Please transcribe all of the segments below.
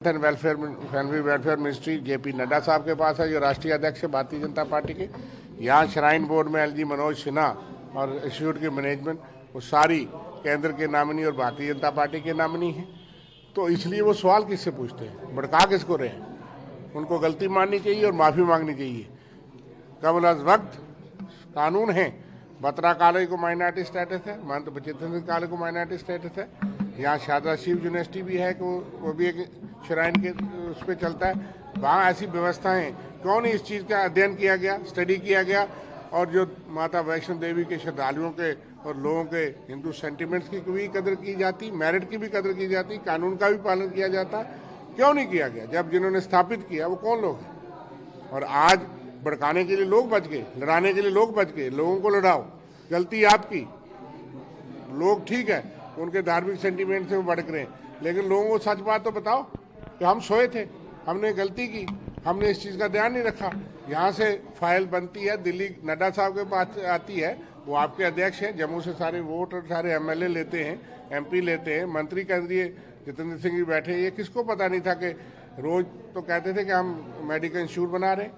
And welfare family welfare ministry JP Nadda साहब के पास है, जो राष्ट्रीय अध्यक्ष है भारतीय जनता पार्टी के। यहाँ श्राइन बोर्ड में एलजी मनोज सिन्हा और इंस्टीट्यूट की मैनेजमेंट वो सारी केंद्र के नामिनी और भारतीय जनता पार्टी के नामिनी हैं। तो इसलिए वो सवाल किससे पूछते हैं, भड़का किसको रहे हैं। उनको गलती माननी चाहिए और माफ़ी मांगनी चाहिए। कबल अज वक्त कानून है, बत्रा काले को माइनॉरिटी स्टेटस है, महंत बचेंद्र काले को माइनॉरिटी स्टेटस है। यहाँ शारदा शिव यूनिवर्सिटी भी है कि वो भी एक श्राइन के उस पर चलता है। वहाँ ऐसी व्यवस्थाएं क्यों नहीं इस चीज़ का अध्ययन किया गया, स्टडी किया गया, और जो माता वैष्णो देवी के श्रद्धालुओं के और लोगों के हिंदू सेंटिमेंट्स की भी कदर की जाती, मेरिट की भी कदर की जाती, कानून का भी पालन किया जाता, क्यों नहीं किया गया। जब जिन्होंने स्थापित किया वो कौन लोग हैं, और आज भड़काने के लिए लोग बच गए, लड़ाने के लिए लोग बच गए। लोगों को लड़ाओ, गलती आपकी। लोग ठीक है उनके धार्मिक सेंटीमेंट से वो भड़क रहे हैं, लेकिन लोगों को सच बात तो बताओ कि हम सोए थे, हमने गलती की, हमने इस चीज़ का ध्यान नहीं रखा। यहाँ से फाइल बनती है, दिल्ली नड्डा साहब के पास आती है, वो आपके अध्यक्ष हैं, जम्मू से सारे वोट और सारे एमएलए लेते हैं, एमपी लेते हैं, मंत्री केंद्रीय जितेंद्र सिंह भी बैठे। ये किसको पता नहीं था कि रोज तो कहते थे कि हम मेडिकल इंस्टीट्यूट बना रहे हैं,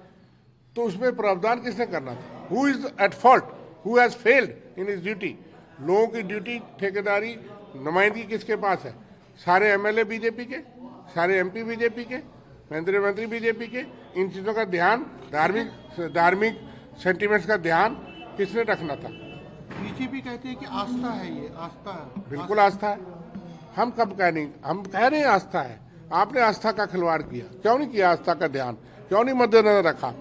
तो उसमें प्रावधान किसने करना था। Who is at fault, who has failed in his duty. लोगों की ड्यूटी ठेकेदारी नुमाइंदगी किसके पास है। सारे एमएलए बीजेपी के, सारे एमपी बीजेपी के, केंद्रीय मंत्री बीजेपी के। इन चीज़ों का ध्यान, धार्मिक सेंटिमेंट्स का ध्यान किसने रखना था। बीजेपी कहती है कि आस्था है, ये आस्था है। बिल्कुल आस्था है। हम कब कह नहीं, हम कह रहे हैं आस्था है। आपने आस्था का खिलवाड़ किया, क्यों नहीं किया। आस्था का ध्यान क्यों नहीं मद्देनजर रखा।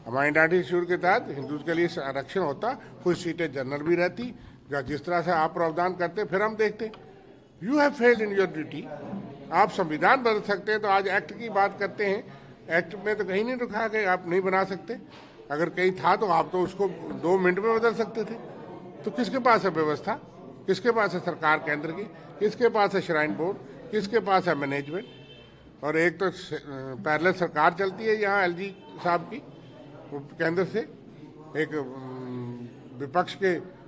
माइनॉरिटी इंस्टीट्यूट के तहत हिंदूज के लिए आरक्षण होता, कुछ सीटें जनरल भी रहती। जिस तरह से आप प्रावधान करते फिर हम देखते। You have failed in your duty. आप संविधान बदल सकते हैं तो आज एक्ट की बात करते हैं, एक्ट में तो कहीं नहीं लिखा कि आप नहीं बना सकते। अगर कहीं था तो आप तो उसको 2 मिनट में बदल सकते थे। तो किसके पास है व्यवस्था, किसके पास है सरकार केंद्र की, किसके पास है श्राइन बोर्ड, किसके पास है मैनेजमेंट। और एक तो पैरेलल सरकार चलती है यहाँ एलजी साहब की, वो केंद्र से, एक विपक्ष के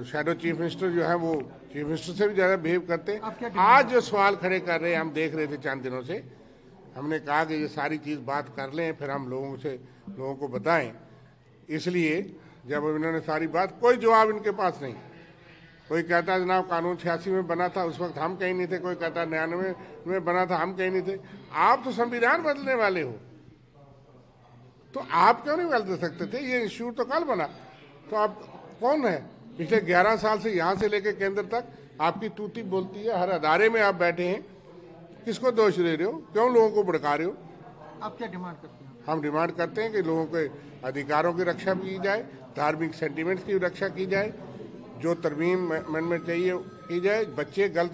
शैडो चीफ मिनिस्टर जो है वो चीफ मिनिस्टर से भी ज़्यादा बिहेव करते हैं। आज जो सवाल खड़े कर रहे हैं, हम देख रहे थे चंद दिनों से। हमने कहा कि ये सारी चीज़ बात कर लें, फिर हम लोगों को बताएं। इसलिए जब इन्होंने सारी बात, कोई जवाब इनके पास नहीं। कोई कहता जनाब कानून 86 में बना था, उस वक्त हम कहीं नहीं थे। कोई कहता 99 में बना था, हम कहीं नहीं थे। आप तो संविधान बदलने वाले हो, तो आप क्यों नहीं बदल सकते थे। ये इंस्टीट्यूट तो कल बना, तो आप कौन है। पिछले 11 साल से यहाँ से लेकर केंद्र तक आपकी तूती बोलती है। हर अदारे में आप बैठे हैं, किसको दोष दे रहे हो, क्यों लोगों को भड़का रहे हो। आप क्या डिमांड करते हैं। हम डिमांड करते हैं कि लोगों के अधिकारों की रक्षा की जाए, धार्मिक सेंटिमेंट्स की रक्षा की जाए, जो तरमीम अमेंडमेंट चाहिए की जाए। बच्चे गलत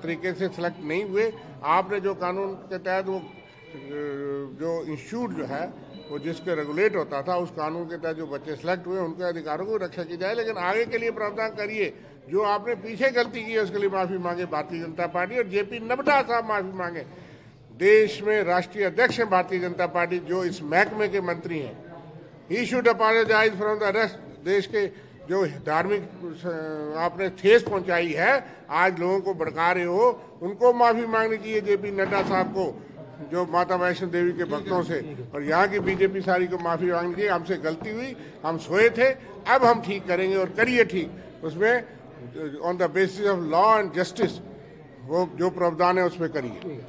तरीके से सिलेक्ट नहीं हुए। आपने जो कानून के तहत वो जो इंस्टीट्यूट जो है वो जिसके रेगुलेट होता था, उस कानून के तहत जो बच्चे सेलेक्ट हुए उनके अधिकारों को रक्षा की जाए। लेकिन आगे के लिए प्रावधान करिए। जो आपने पीछे गलती की है उसके लिए माफ़ी मांगे भारतीय जनता पार्टी, और जेपी नड्डा साहब माफ़ी मांगे। देश में राष्ट्रीय अध्यक्ष हैं भारतीय जनता पार्टी, जो इस महकमे के मंत्री हैं। He should apologise from the arrest. देश के जो धार्मिक आपने ठेस पहुंचाई है, आज लोगों को भड़का रहे हो, उनको माफ़ी मांगनी चाहिए जेपी नड्डा साहब को, जो माता वैष्णो देवी के भक्तों से। और यहाँ की बीजेपी सारी को माफ़ी मांगनी चाहिए। हमसे गलती हुई, हम सोए थे, अब हम ठीक करेंगे, और करिए ठीक। उसमें on the basis of law and justice वो जो प्रावधान है उसमें करिए।